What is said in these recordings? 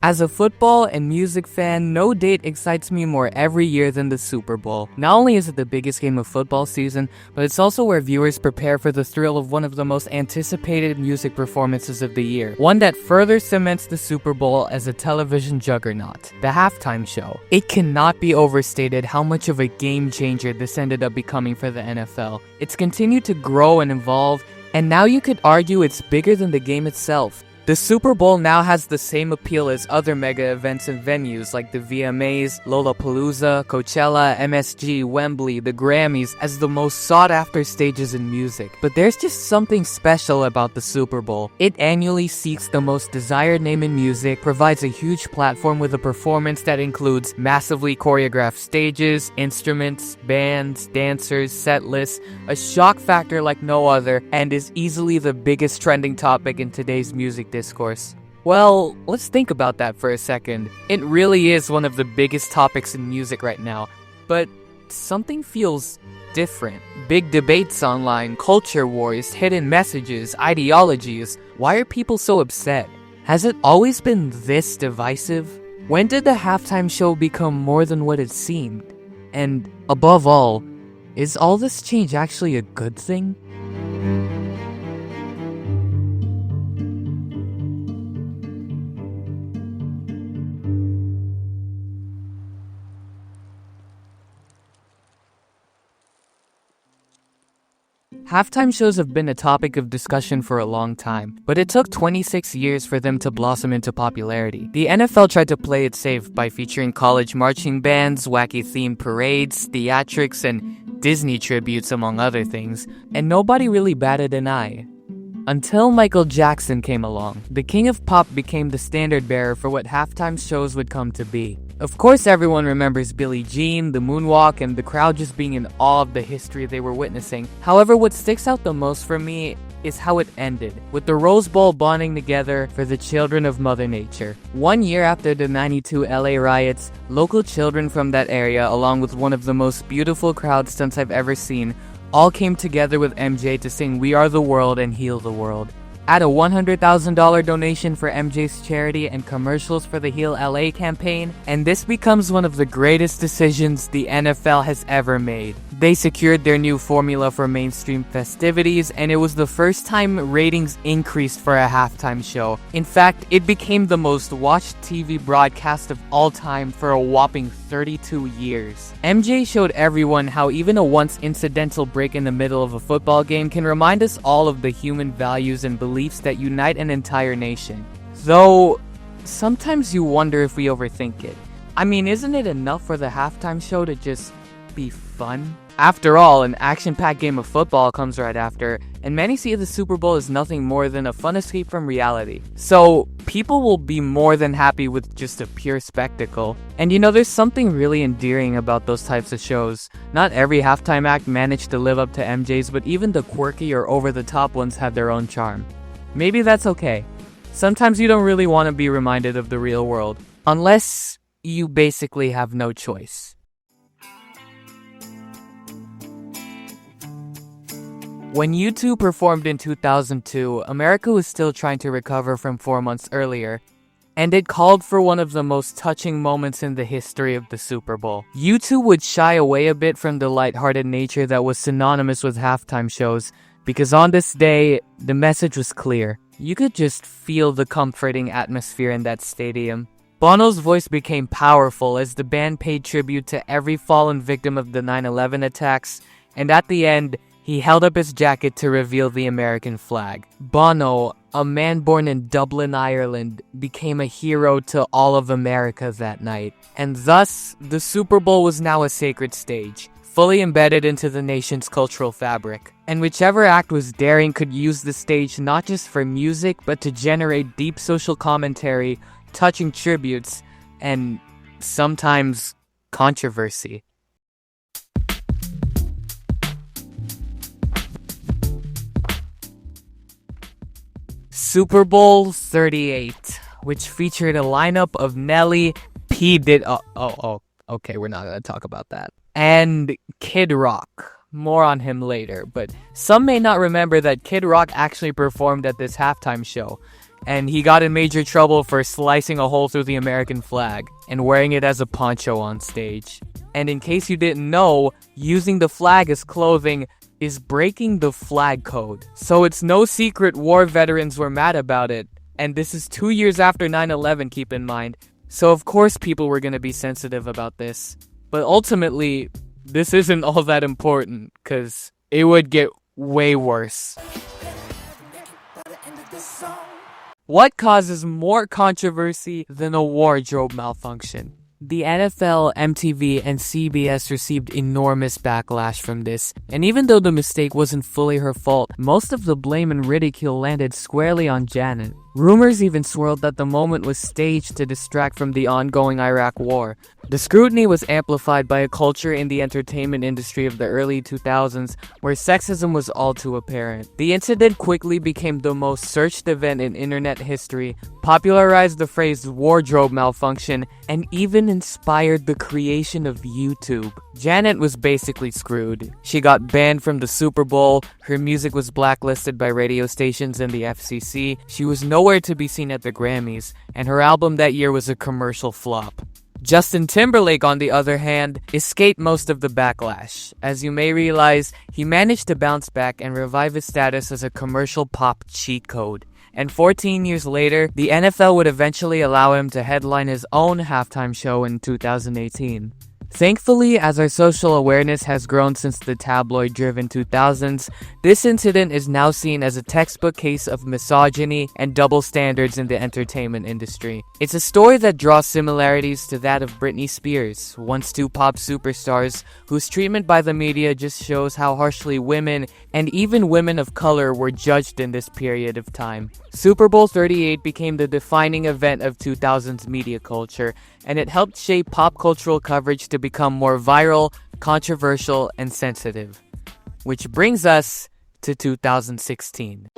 As a football and music fan, no date excites me more every year than the Super Bowl. Not only is it the biggest game of football season, but it's also where viewers prepare for the thrill of one of the most anticipated music performances of the year. One that further cements the Super Bowl as a television juggernaut, the halftime show. It cannot be overstated how much of a game changer this ended up becoming for the NFL. It's continued to grow and evolve, and now you could argue it's bigger than the game itself. The Super Bowl now has the same appeal as other mega events and venues like the VMAs, Lollapalooza, Coachella, MSG, Wembley, the Grammys as the most sought-after stages in music. But there's just something special about the Super Bowl. It annually seeks the most desired name in music, provides a huge platform with a performance that includes massively choreographed stages, instruments, bands, dancers, set lists, a shock factor like no other, and is easily the biggest trending topic in today's music discourse. Well, let's think about that for a second. It really is one of the biggest topics in music right now, but something feels different. Big debates online, culture wars, hidden messages, ideologies. Why are people so upset? Has it always been this divisive? When did the halftime show become more than what it seemed? And above all, is all this change actually a good thing? Halftime shows have been a topic of discussion for a long time, but it took 26 years for them to blossom into popularity. The NFL tried to play it safe by featuring college marching bands, wacky themed parades, theatrics, and Disney tributes, among other things, and nobody really batted an eye. Until Michael Jackson came along, the king of pop became the standard bearer for what halftime shows would come to be. Of course, everyone remembers Billie Jean, the moonwalk, and the crowd just being in awe of the history they were witnessing. However, what sticks out the most for me is how it ended, with the Rose Bowl bonding together for the children of Mother Nature. 1 year after the '92 LA riots, local children from that area, along with one of the most beautiful crowd stunts I've ever seen, all came together with MJ to sing "We Are the World" and "Heal the World." Add a $100,000 donation for MJ's charity and commercials for the Heal LA campaign, and this becomes one of the greatest decisions the NFL has ever made. They secured their new formula for mainstream festivities, and it was the first time ratings increased for a halftime show. In fact, it became the most watched TV broadcast of all time for a whopping 32 years. MJ showed everyone how even a once incidental break in the middle of a football game can remind us all of the human values and beliefs that unite an entire nation. Though, sometimes you wonder if we overthink it. I mean, isn't it enough for the halftime show to just be fun? After all, an action-packed game of football comes right after, and many see the Super Bowl as nothing more than a fun escape from reality. So, people will be more than happy with just a pure spectacle. And there's something really endearing about those types of shows. Not every halftime act managed to live up to MJ's, but even the quirky or over-the-top ones have their own charm. Maybe that's okay. Sometimes you don't really want to be reminded of the real world, unless you basically have no choice. When U2 performed in 2002, America was still trying to recover from 4 months earlier, and it called for one of the most touching moments in the history of the Super Bowl. U2 would shy away a bit from the lighthearted nature that was synonymous with halftime shows, because on this day, the message was clear. You could just feel the comforting atmosphere in that stadium. Bono's voice became powerful as the band paid tribute to every fallen victim of the 9/11 attacks, and at the end, he held up his jacket to reveal the American flag. Bono, a man born in Dublin, Ireland, became a hero to all of America that night. And thus, the Super Bowl was now a sacred stage, fully embedded into the nation's cultural fabric. And whichever act was daring could use the stage not just for music, but to generate deep social commentary, touching tributes, and sometimes controversy. Super Bowl 38, which featured a lineup of Nelly, okay, we're not gonna talk about that, and Kid Rock. More on him later, but some may not remember that Kid Rock actually performed at this halftime show. and he got in major trouble for slicing a hole through the American flag and wearing it as a poncho on stage. And in case you didn't know, using the flag as clothing is breaking the flag code. So it's no secret war veterans were mad about it. And this is 2 years after 9/11, keep in mind. So of course people were gonna be sensitive about this. But ultimately, this isn't all that important, because it would get way worse. What causes more controversy than a wardrobe malfunction? The NFL, MTV, and CBS received enormous backlash from this, and even though the mistake wasn't fully her fault, most of the blame and ridicule landed squarely on Janet. Rumors even swirled that the moment was staged to distract from the ongoing Iraq War. The scrutiny was amplified by a culture in the entertainment industry of the early 2000s where sexism was all too apparent. The incident quickly became the most searched event in internet history, popularized the phrase wardrobe malfunction, and even inspired the creation of YouTube. Janet was basically screwed. She got banned from the Super Bowl, her music was blacklisted by radio stations and the FCC, she was nowhere to be seen at the Grammys, and her album that year was a commercial flop. Justin Timberlake, on the other hand, escaped most of the backlash. As you may realize, he managed to bounce back and revive his status as a commercial pop cheat code. And 14 years later, the NFL would eventually allow him to headline his own halftime show in 2018. Thankfully, as our social awareness has grown since the tabloid-driven 2000s, this incident is now seen as a textbook case of misogyny and double standards in the entertainment industry. It's a story that draws similarities to that of Britney Spears, once two pop superstars, whose treatment by the media just shows how harshly women, and even women of color, were judged in this period of time. Super Bowl 38 became the defining event of 2000s media culture, and it helped shape pop cultural coverage to become more viral, controversial, and sensitive. Which brings us to 2016.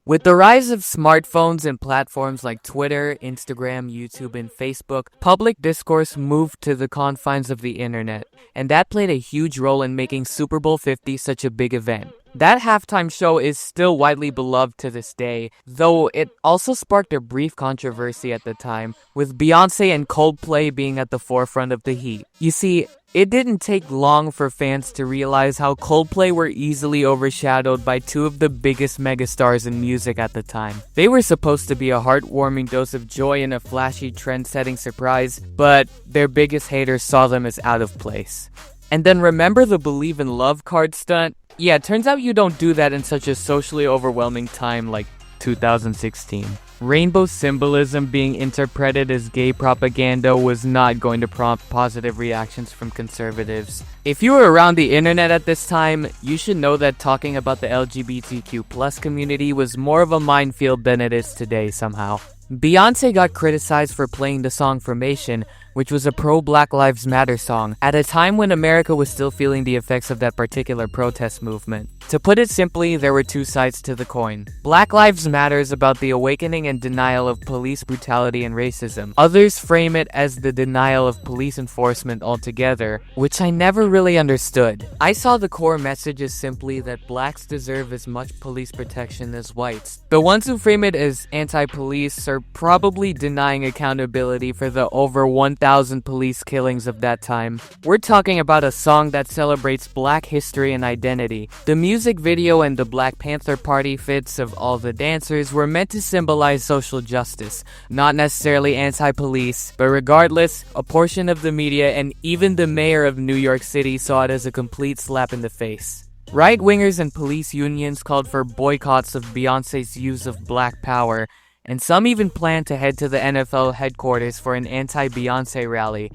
With the rise of smartphones and platforms like Twitter, Instagram, YouTube, and Facebook, public discourse moved to the confines of the internet, and that played a huge role in making Super Bowl 50 such a big event. That halftime show is still widely beloved to this day, though it also sparked a brief controversy at the time, with Beyonce and Coldplay being at the forefront of the heat. You see, it didn't take long for fans to realize how Coldplay were easily overshadowed by two of the biggest megastars in music at the time. They were supposed to be a heartwarming dose of joy and a flashy trend-setting surprise, but their biggest haters saw them as out of place. And then remember the Believe in Love card stunt? Yeah, it turns out you don't do that in such a socially overwhelming time like 2016. Rainbow symbolism being interpreted as gay propaganda was not going to prompt positive reactions from conservatives. If you were around the internet at this time, you should know that talking about the LGBTQ+ community was more of a minefield than it is today somehow. Beyonce got criticized for playing the song Formation, which was a pro-Black Lives Matter song, at a time when America was still feeling the effects of that particular protest movement. To put it simply, there were two sides to the coin. Black Lives Matter is about the awakening and denial of police brutality and racism. Others frame it as the denial of police enforcement altogether, which I never really understood. I saw the core message as simply that blacks deserve as much police protection as whites. The ones who frame it as anti-police are probably denying accountability for the over 1,000 police killings of that time. We're talking about a song that celebrates black history and identity. The music video and the Black Panther Party fits of all the dancers were meant to symbolize social justice, not necessarily anti-police, but regardless, a portion of the media and even the mayor of New York City saw it as a complete slap in the face. Right-wingers and police unions called for boycotts of Beyonce's use of black power, and some even planned to head to the NFL headquarters for an anti-Beyonce rally,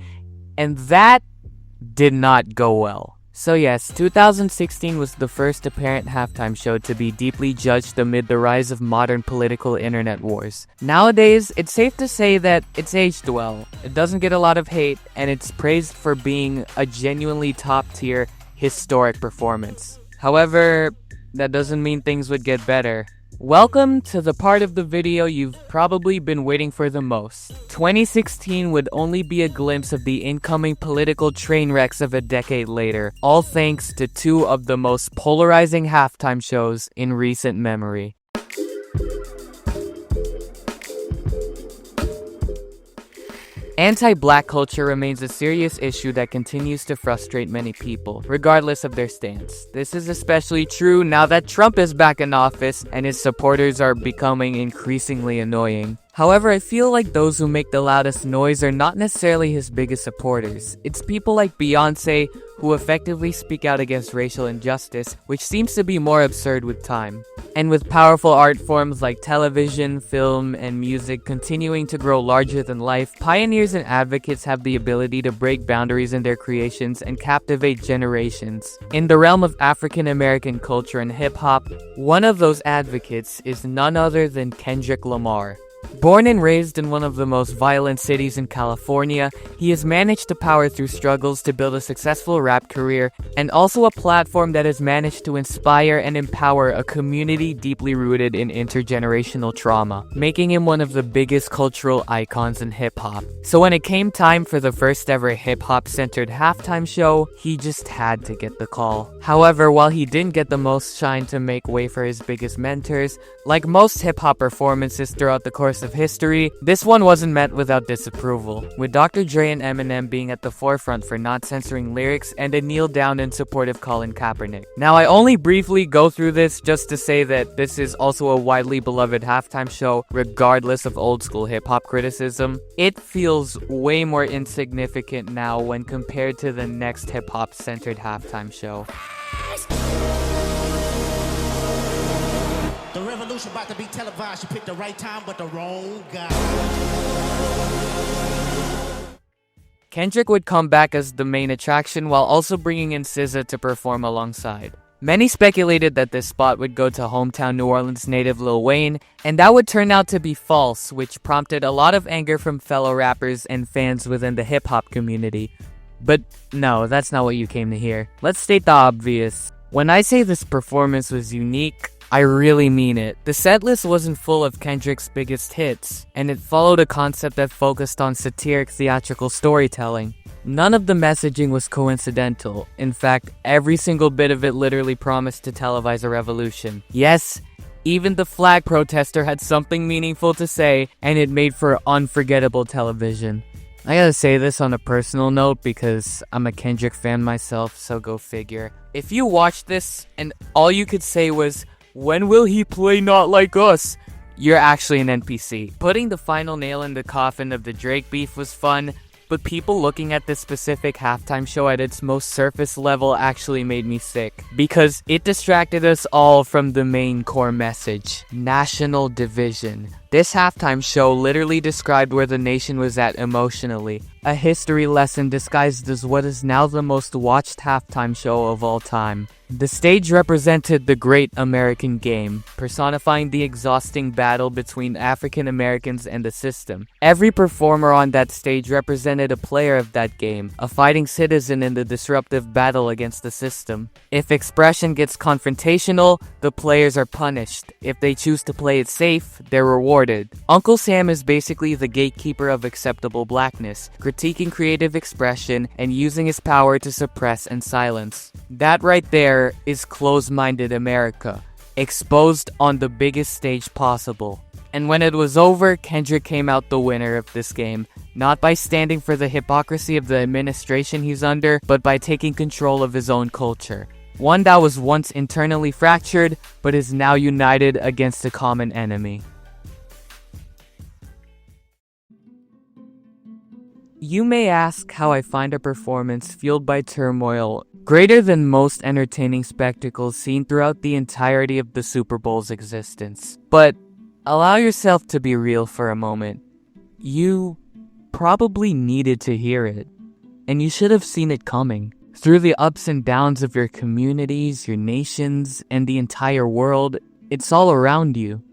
and that did not go well. So yes, 2016 was the first apparent halftime show to be deeply judged amid the rise of modern political internet wars. Nowadays, it's safe to say that it's aged well. It doesn't get a lot of hate, and it's praised for being a genuinely top-tier, historic performance. However, that doesn't mean things would get better. Welcome to the part of the video you've probably been waiting for the most. 2016 would only be a glimpse of the incoming political train wrecks of a decade later, all thanks to two of the most polarizing halftime shows in recent memory. Anti-black culture remains a serious issue that continues to frustrate many people, regardless of their stance. This is especially true now that Trump is back in office and his supporters are becoming increasingly annoying. However, I feel like those who make the loudest noise are not necessarily his biggest supporters. It's people like Beyonce who effectively speak out against racial injustice, which seems to be more absurd with time. And with powerful art forms like television, film, and music continuing to grow larger than life, pioneers and advocates have the ability to break boundaries in their creations and captivate generations. In the realm of African American culture and hip-hop, one of those advocates is none other than Kendrick Lamar. Born and raised in one of the most violent cities in California, he has managed to power through struggles to build a successful rap career and also a platform that has managed to inspire and empower a community deeply rooted in intergenerational trauma, making him one of the biggest cultural icons in hip-hop. So when it came time for the first ever hip-hop centered halftime show, he just had to get the call. However, while he didn't get the most shine to make way for his biggest mentors, like most hip-hop performances throughout the course of history, this one wasn't met without disapproval, with Dr. Dre and Eminem being at the forefront for not censoring lyrics and a kneel down in support of Colin Kaepernick. Now, I only briefly go through this just to say that this is also a widely beloved halftime show, regardless of old school hip-hop criticism. It feels way more insignificant now when compared to the next hip-hop centered halftime show. The revolution about to be televised. You picked the right time, but the wrong guy. Kendrick would come back as the main attraction while also bringing in SZA to perform alongside. Many speculated that this spot would go to hometown New Orleans native Lil Wayne, and that would turn out to be false, which prompted a lot of anger from fellow rappers and fans within the hip-hop community. But no, that's not what you came to hear. Let's state the obvious. When I say this performance was unique, I really mean it. The setlist wasn't full of Kendrick's biggest hits, and it followed a concept that focused on satiric theatrical storytelling. None of the messaging was coincidental. In fact, every single bit of it literally promised to televise a revolution. Yes, even the flag protester had something meaningful to say, and it made for unforgettable television. I gotta say this on a personal note because I'm a Kendrick fan myself, so go figure. If you watched this and all you could say was, "When will he play Not Like Us?" you're actually an NPC. Putting the final nail in the coffin of the Drake beef was fun, but people looking at this specific halftime show at its most surface level actually made me sick, because it distracted us all from the main core message: national division. This halftime show literally described where the nation was at emotionally, a history lesson disguised as what is now the most watched halftime show of all time. The stage represented the great American game, personifying the exhausting battle between African Americans and the system. Every performer on that stage represented a player of that game, a fighting citizen in the disruptive battle against the system. If expression gets confrontational, the players are punished. If they choose to play it safe, they're rewarded. Uncle Sam is basically the gatekeeper of acceptable blackness, critiquing creative expression and using his power to suppress and silence. That right there is closed-minded America, exposed on the biggest stage possible. And when it was over, Kendrick came out the winner of this game, not by standing for the hypocrisy of the administration he's under, but by taking control of his own culture. One that was once internally fractured, but is now united against a common enemy. You may ask how I find a performance fueled by turmoil greater than most entertaining spectacles seen throughout the entirety of the Super Bowl's existence. But allow yourself to be real for a moment. You probably needed to hear it, and you should have seen it coming. Through the ups and downs of your communities, your nations, and the entire world, it's all around you.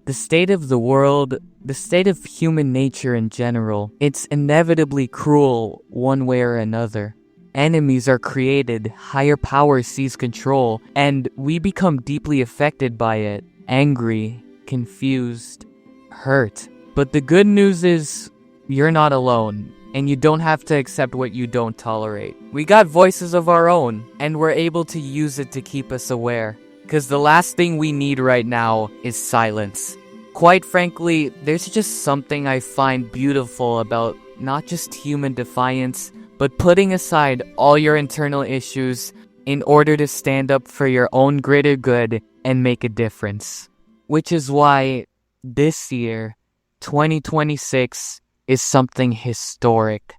The state of the world, the state of human nature in general, it's inevitably cruel one way or another. Enemies are created, higher power seize control, and we become deeply affected by it. angry, confused, hurt. But the good news is, you're not alone, and you don't have to accept what you don't tolerate. We got voices of our own, and we're able to use it to keep us aware. Because the last thing we need right now is silence. Quite frankly, there's just something I find beautiful about not just human defiance, but putting aside all your internal issues in order to stand up for your own greater good and make a difference. Which is why this year, 2026, is something historic.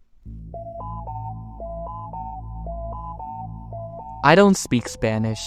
I don't speak Spanish.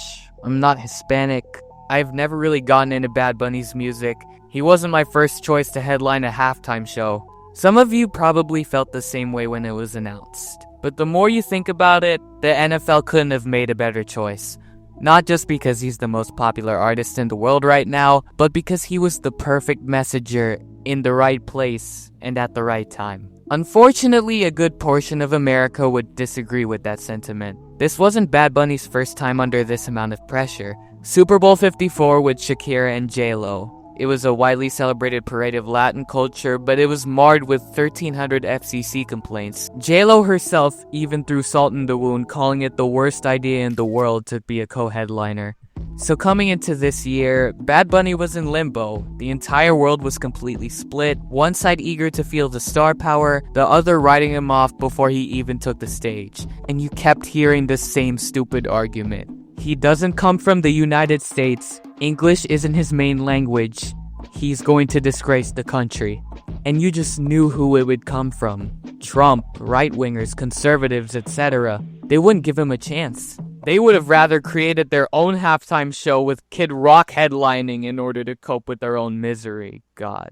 I'm not Hispanic. I've never really gotten into Bad Bunny's music. He wasn't my first choice to headline a halftime show. Some of you probably felt the same way when it was announced. But the more you think about it, the NFL couldn't have made a better choice. Not just because he's the most popular artist in the world right now, but because he was the perfect messenger in the right place and at the right time. Unfortunately, a good portion of America would disagree with that sentiment. This wasn't Bad Bunny's first time under this amount of pressure. Super Bowl 54 with Shakira and J-Lo. It was a widely celebrated parade of Latin culture, but it was marred with 1,300 FCC complaints. J-Lo herself even threw salt in the wound, calling it the worst idea in the world to be a co-headliner. So coming into this year, Bad Bunny was in limbo. The entire world was completely split, one side eager to feel the star power, the other writing him off before he even took the stage. And you kept hearing the same stupid argument. He doesn't come from the United States. English isn't his main language. He's going to disgrace the country. And you just knew who it would come from. Trump, right-wingers, conservatives, etc. They wouldn't give him a chance. They would have rather created their own halftime show with Kid Rock headlining in order to cope with their own misery. God.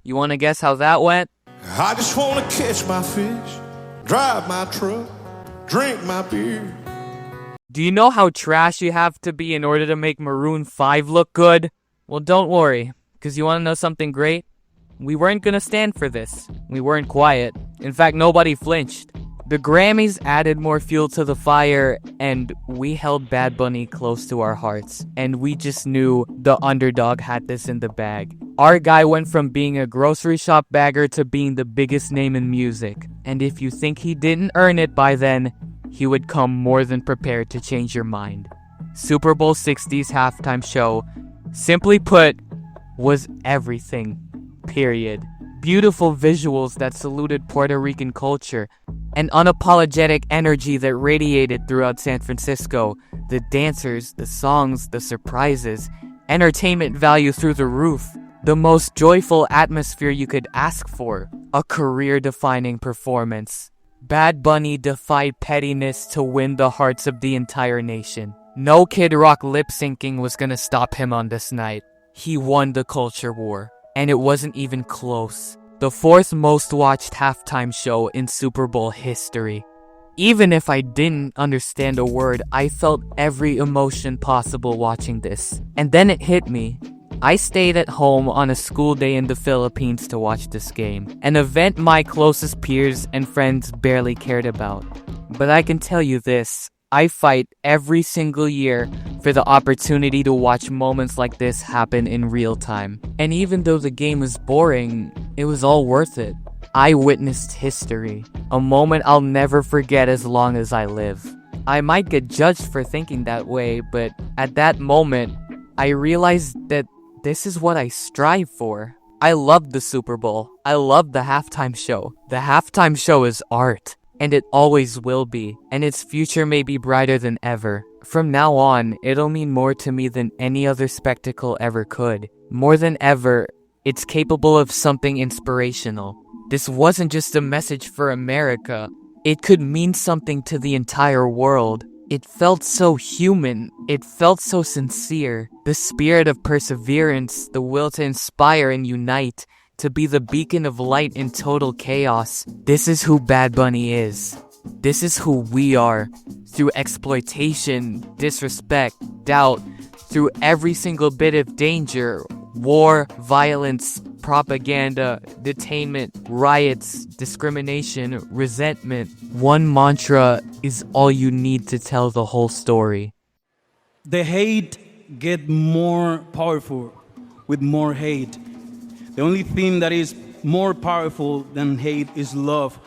You want to guess how that went? I just want to catch my fish, drive my truck, drink my beer. Do you know how trash you have to be in order to make Maroon 5 look good? Well, don't worry, because you want to know something great? We weren't going to stand for this. We weren't quiet. In fact, nobody flinched. The Grammys added more fuel to the fire, and we held Bad Bunny close to our hearts. And we just knew the underdog had this in the bag. Our guy went from being a grocery shop bagger to being the biggest name in music. And if you think he didn't earn it by then, he would come more than prepared to change your mind. Super Bowl 60's halftime show, simply put, was everything. Period. Beautiful visuals that saluted Puerto Rican culture, an unapologetic energy that radiated throughout San Francisco, the dancers, the songs, the surprises, entertainment value through the roof, the most joyful atmosphere you could ask for, a career-defining performance. Bad Bunny defied pettiness to win the hearts of the entire nation. No Kid Rock lip-syncing was gonna stop him on this night. He won the culture war. And it wasn't even close. The fourth most watched halftime show in Super Bowl history. Even if I didn't understand a word, I felt every emotion possible watching this. And then it hit me. I stayed at home on a school day in the Philippines to watch this game, an event my closest peers and friends barely cared about. But I can tell you this, I fight every single year for the opportunity to watch moments like this happen in real time. And even though the game was boring, it was all worth it. I witnessed history, a moment I'll never forget as long as I live. I might get judged for thinking that way, but at that moment, I realized that this is what I strive for. I loved the Super Bowl. I loved the halftime show. The halftime show is art, and it always will be, and its future may be brighter than ever. From now on, it'll mean more to me than any other spectacle ever could. More than ever, it's capable of something inspirational. This wasn't just a message for America. It could mean something to the entire world. It felt so human. It felt so sincere. The spirit of perseverance, the will to inspire and unite, to be the beacon of light in total chaos. This is who Bad Bunny is. This is who we are. Through exploitation, disrespect, doubt, through every single bit of danger, war, violence, propaganda, detainment, riots, discrimination, resentment. One mantra is all you need to tell the whole story. The hate get more powerful with more hate. The only thing that is more powerful than hate is love.